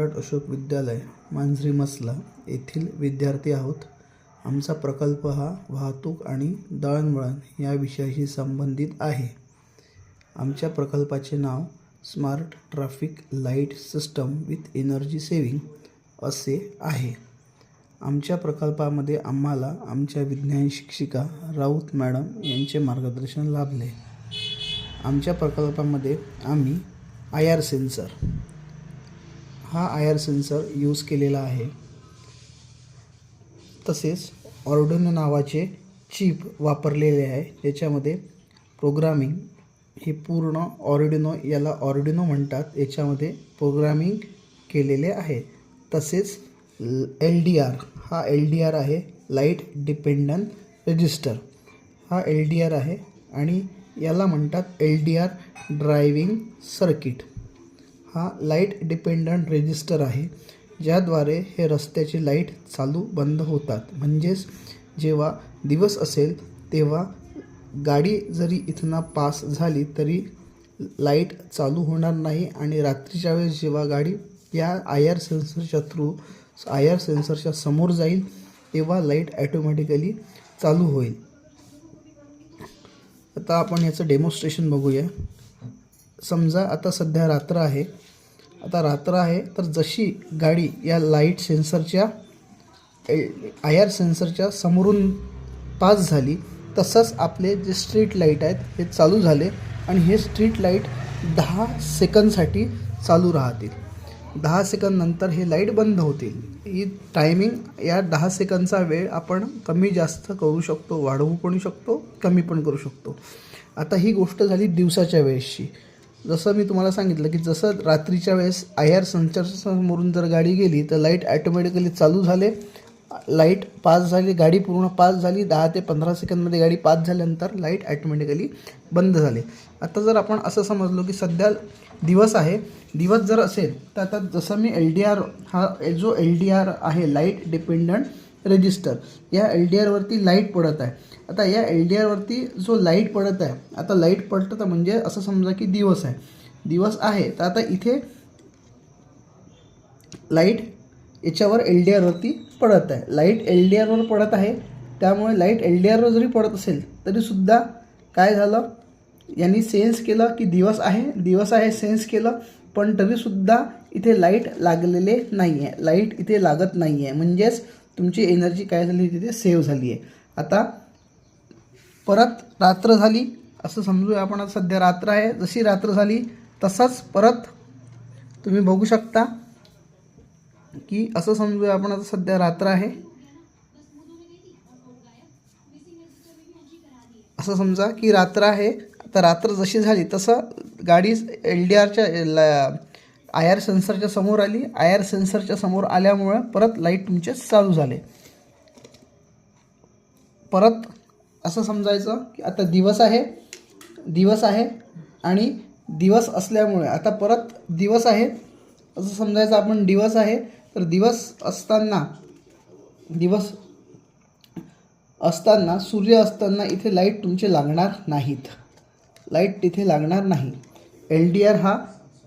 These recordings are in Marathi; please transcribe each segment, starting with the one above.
सम्राट अशोक विद्यालय मांजरी मसला येथील विद्यार्थी आहोत. आमचा प्रकल्प हा वाहतूक आणि दळणवळण या विषयाशी संबंधित आहे. आमच्या प्रकल्पाचे नाव smart traffic light system with energy saving असे आहे. आमच्या प्रकल्पामध्ये आम्हाला आमच्या विज्ञान शिक्षिका राऊत मॅडम यांचे मार्गदर्शन लाभले. आमच्या प्रकल्पामध्ये आम्ही IR सेन्सर हा IR सेन्सर यूज केलेला आहे. तसेच ऑर्डिनो नावाचे चिप वापरलेले आहे. याच्यामध्ये प्रोग्रामिंग हे पूर्ण याला ऑर्डिनो म्हणतात, याच्यामध्ये प्रोग्रामिंग केलेले आहे. तसेच LDR हा LDR आहे, लाईट डिपेंडंट रजिस्टर हा LDR आहे आणि याला म्हणतात LDR ड्रायव्हिंग सर्किट हा लाईट डिपेंडंट रजिस्टर आहे, ज्याद्वारे हे रस्त्याची लाईट चालू बंद होतात. म्हणजेच जेव्हा दिवस असेल तेव्हा गाडी जरी इथनं पास झाली तरी लाईट चालू होणार नाही आणि रात्रीच्या वेळेस जेव्हा गाडी या IR सेन्सरच्या समोर जाईल तेव्हा लाईट ॲटोमॅटिकली चालू होईल. आता आपण याचं डेमॉन्स्ट्रेशन बघूया. समजा आता सध्या रात्र आहे. तर जशी गाडी या लाईट सेन्सरच्या IR सेन्सरच्या समोरून पास झाली तसंच आपले जे स्ट्रीट लाईट आहेत हे चालू झाले आणि हे स्ट्रीट लाईट 10 सेकंदसाठी चालू राहतील. 10 सेकंद नंतर हे लाईट बंद होतील. ही टायमिंग या 10 सेकंदचा वेळ आपण कमी जास्त करू शकतो, वाढवू पण शकतो, कमी पण करू शकतो. आता ही गोष्ट झाली दिवसाच्या वेळेसची. जसं मी तुम्हाला सांगितलं की जसं रात्रीच्या वेळेस IR सेन्सरच्या समोरून जर गाडी गेली तर लाईट ॲटोमॅटिकली चालू झाले, लाईट पास झाली, गाडी पूर्ण पास झाली. 10 ते 15 सेकंदमध्ये गाडी पास झाल्यानंतर लाईट ॲटोमॅटिकली बंद झाले. आता जर आपण असं समजलो की सध्या दिवस आहे, दिवस जर असेल तर आता जसं मी LDR हा जो LDR आहे लाईट डिपेंडंट रजिस्टर, या LDRवरती लाईट पडत आहे. आता या LDRवरती जो लाईट पडत आहे, आता लाईट पडतं तर म्हणजे असं समजा की दिवस आहे. तर आता इथे लाईट याच्यावर LDRवरती पडत आहे. लाईट LDRवर पडत आहे, त्यामुळे लाईट LDRवर जरी पडत असेल तरीसुद्धा काय झालं, यांनी सेन्स केलं की दिवस आहे सेन्स केलं, पण तरीसुद्धा इथे लाईट लागलेले नाही आहे, लाईट इथे लागत नाही आहे. म्हणजेच तुमची एनर्जी काय झाली, तिथे सेव्ह झाली आहे. आता परत रात्र झाली असं समजूया आपण. आता सध्या रात्र आहे, जशी रात्र झाली तसाच परत तुम्ही बघू शकता की असं समजूया आपण. आता सध्या रात्र आहे असं समजा की रात्र आहे. आता रात्र जशी झाली तसं गाडी LDRच्या IR सेन्सरच्या समोर आली. IR सेन्सरच्या समोर आल्यामुळं परत लाईट तुमचे चालू झाले. परत असं समजायचं की आता दिवस आहे आणि दिवस असल्यामुळे आता परत दिवस आहे असं समजायचं आपण. दिवस आहे तर दिवस असताना सूर्य असताना इथे लाईट तुमचे लागणार नाहीत, लाईट तिथे लागणार नाही. LDR हा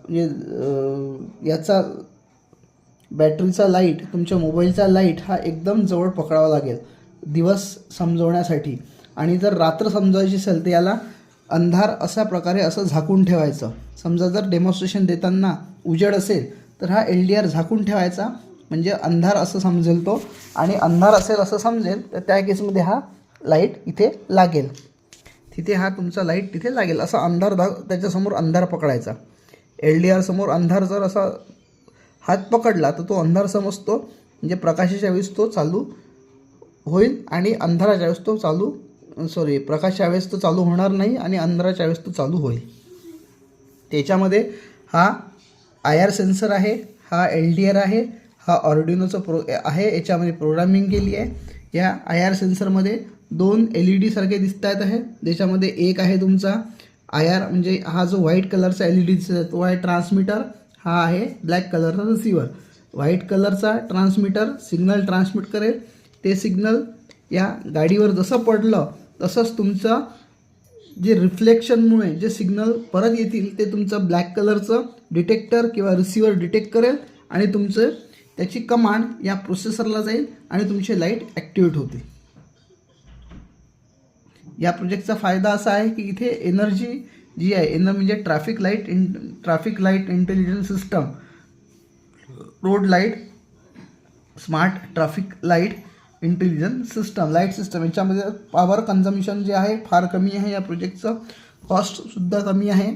म्हणजे याचा बॅटरीचा लाईट, तुमच्या मोबाईलचा लाईट हा एकदम जवळ पकडावा लागेल दिवस समजवण्यासाठी. आणि जर रात्र समजायची असेल तर याला अंधार अशा प्रकारे असं झाकून ठेवायचं. समजा जर डेमॉन्स्ट्रेशन देताना उजेड असेल तर हा LDR झाकून ठेवायचा, म्हणजे अंधार असं समजेल तो. आणि अंधार असेल असं समजेल तर त्या केसमध्ये हा लाईट इथे लागेल, तिथे हा तुमचा लाईट तिथे लागेल. असा अंधार त्याच्यासमोर अंधार पकडायचा. LDR समोर अंधार जर असा हात पकडला तर तो अंधार समजतो, म्हणजे प्रकाशाच्या वेळेस तो चालू होईल आणि अंधाराच्या वेळेस तो प्रकाशाच्या वेळेस तो चालू होणार नाही आणि अंधाराच्या वेळेस तो चालू होईल. त्याच्यामध्ये हा IR सेन्सर आहे, हा LDR आहे, हा ऑर्डिनोचं आहे, याच्यामध्ये प्रोग्रामिंग केली आहे. या IR सेन्सरमध्ये 2 LED सारखे दिसत आहेत. त्याच्यामध्ये एक आहे तुमचा IR म्हणजे हा जो व्हाईट कलरचा LED दिसतो तो आहे ट्रान्समीटर, हा आहे ब्लॅक कलरचा रिसिव्हर. व्हाईट कलरचा ट्रान्समीटर सिग्नल ट्रान्समिट करेल. ते सिग्नल या गाडीवर जसं पडलं तसंच तुमचं जे रिफ्लेक्शनमुळे जे सिग्नल परत येतील ते तुमचं ब्लॅक कलरचं डिटेक्टर किंवा रिसिव्हर डिटेक्ट करेल आणि तुमचं त्याची कमांड या प्रोसेसरला जाईल आणि तुमची लाईट ॲक्टिवेट होते. या प्रोजेक्टचा फायदा असा आहे की इथे एनर्जी जी आहे म्हणजे traffic light intelligence system, road light, smart traffic light intelligence system, light system याच्यामध्ये पॉवर कन्झम्पशन जे आहे फार कमी आहे. या प्रोजेक्टचं कॉस्टसुद्धा कमी आहे.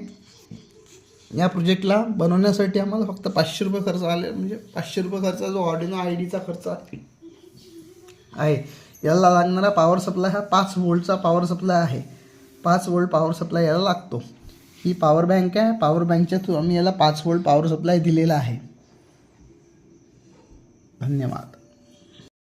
या प्रोजेक्टला बनवण्यासाठी आम्हाला फक्त 500 रुपये खर्च आले. म्हणजे 500 रुपये खर्च जो ऑर्डिनो आयडीचा खर्च आहे. याला लागणारा पॉवर सप्लाय हा 5 वोल्टचा पॉवर सप्लाय आहे. 5 वोल्ट पॉवर सप्लाय याला लागतो. ही पॉवर बँक आहे. पॉवर बँकच्या थ्रू आम्ही याला 5 वोल्ट पॉवर सप्लाय दिलेला आहे. धन्यवाद.